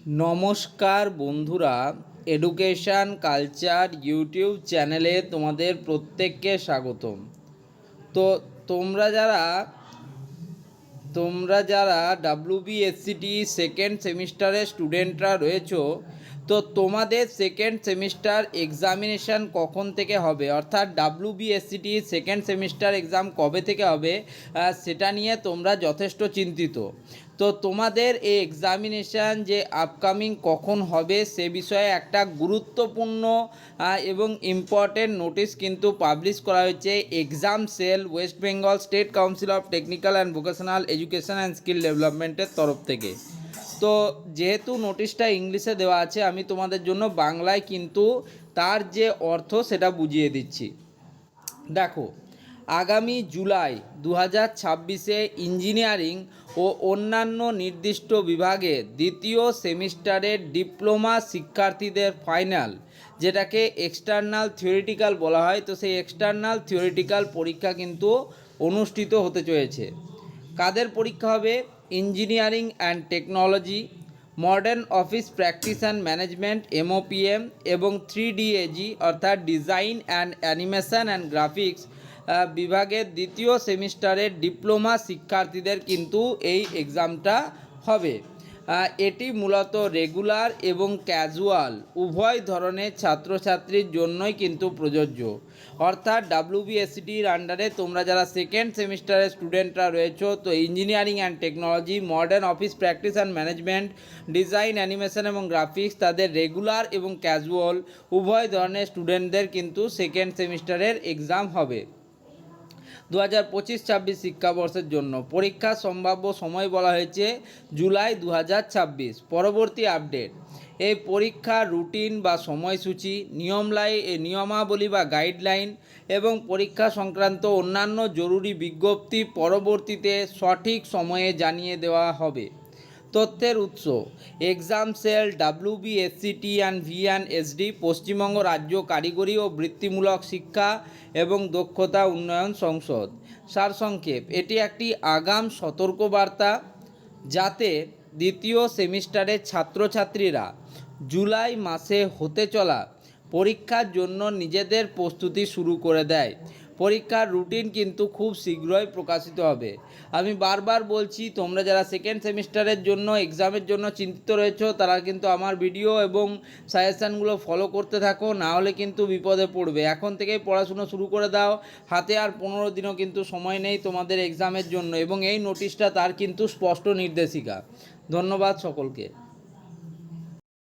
নমস্কার বন্ধুরা, education culture YouTube চ্যানেলে তোমাদের প্রত্যেককে স্বাগতম। তো তোমরা যারা WBSCT সেকেন্ড সেমিস্টারের স্টুডেন্টরা রয়েছো, তো তোমাদের সেকেন্ড সেমিস্টার এক্সামিনেশান কখন থেকে হবে, অর্থাৎ WBSCT সেকেন্ড সেমিস্টার এক্সাম কবে থেকে হবে সেটা নিয়ে তোমরা যথেষ্ট চিন্তিত। তো তোমাদের এই এক্সামিনেশান যে আপকামিং কখন হবে সে বিষয়ে একটা গুরুত্বপূর্ণ এবং ইম্পর্টেন্ট নোটিশ কিন্তু পাবলিশ করা হয়েছে exam cell, West Bengal state council of technical and vocational education and skill ডেভেলপমেন্টের তরফ থেকে। তো যেহেতু নোটিশটা ইংলিশে দেওয়া আছে, আমি তোমাদের জন্য বাংলায় কিন্তু তার যে অর্থ সেটা বুঝিয়ে দিচ্ছি। দেখো, আগামী জুলাই 2026-এ ইঞ্জিনিয়ারিং ও অন্যান্য নির্দিষ্ট বিভাগে দ্বিতীয় সেমিস্টারের ডিপ্লোমা শিক্ষার্থীদের ফাইনাল, যেটাকে এক্সটার্নাল থিওরিটিক্যাল বলা হয়, তো সেই এক্সটার্নাল থিওরিটিক্যাল পরীক্ষা কিন্তু অনুষ্ঠিত হতে চলেছে। কাদের পরীক্ষা হবে? Engineering and technology, modern office practice and management MOPM এবং 3DAG অর্থাৎ design and animation and graphics বিভাগের দ্বিতীয় সেমিস্টারের ডিপ্লোমা শিক্ষার্থীদের কিন্তু এই এক্সামটা হবে। এটি মূলত রেগুলার এবং ক্যাজুয়াল উভয় ধরনের ছাত্রছাত্রীর জন্যই কিন্তু প্রযোজ্য। অর্থাৎ WBSCTর আন্ডারে তোমরা যারা সেকেন্ড সেমিস্টারের স্টুডেন্টরা রয়েছো, তো engineering and technology, modern office practice and management, design, animation এবং গ্রাফিক্স, তাদের রেগুলার এবং ক্যাজুয়াল উভয় ধরনের স্টুডেন্টদের কিন্তু সেকেন্ড সেমিস্টারের এক্সাম হবে। 2025-26 শিক্ষাবর্ষের জন্য পরীক্ষার সম্ভাব্য সময় বলা হয়েছে জুলাই 2026। পরবর্তী আপডেট, এই পরীক্ষার রুটিন বা সময়সূচি, নিয়মাবলী বা গাইডলাইন এবং পরীক্ষা সংক্রান্ত অন্যান্য জরুরি বিজ্ঞপ্তি পরবর্তীতে সঠিক সময়ে জানিয়ে দেওয়া হবে। তথ্যের উৎস, exam cell, WBSCT and V&SD, Paschimbanga রাজ্য কারিগরি ও বৃত্তিমূলক শিক্ষা এবং দক্ষতা উন্নয়ন সংসদ। সারসংক্ষেপ, এটি একটি আগাম সতর্কবার্তা যাতে দ্বিতীয় সেমিস্টারের ছাত্রছাত্রীরা জুলাই মাসে হতে চলা পরীক্ষার জন্য নিজেদের প্রস্তুতি শুরু করে দেয়। পরীক্ষার রুটিন কিন্তু খুব শীঘ্রই প্রকাশিত হবে। আমি বারবার বলছি, তোমরা যারা সেকেন্ড সেমিস্টারের জন্য এক্সামের জন্য চিন্তিত রয়েছো তারা কিন্তু আমার ভিডিও এবং সাজেশানগুলো ফলো করতে থাকো, না হলে কিন্তু বিপদে পড়বে। এখন থেকেই পড়াশুনো শুরু করে দাও, হাতে আর 15 দিনও কিন্তু সময় নেই তোমাদের এক্সামের জন্য, এবং এই নোটিশটা তার কিন্তু স্পষ্ট নির্দেশিকা। ধন্যবাদ সকলকে।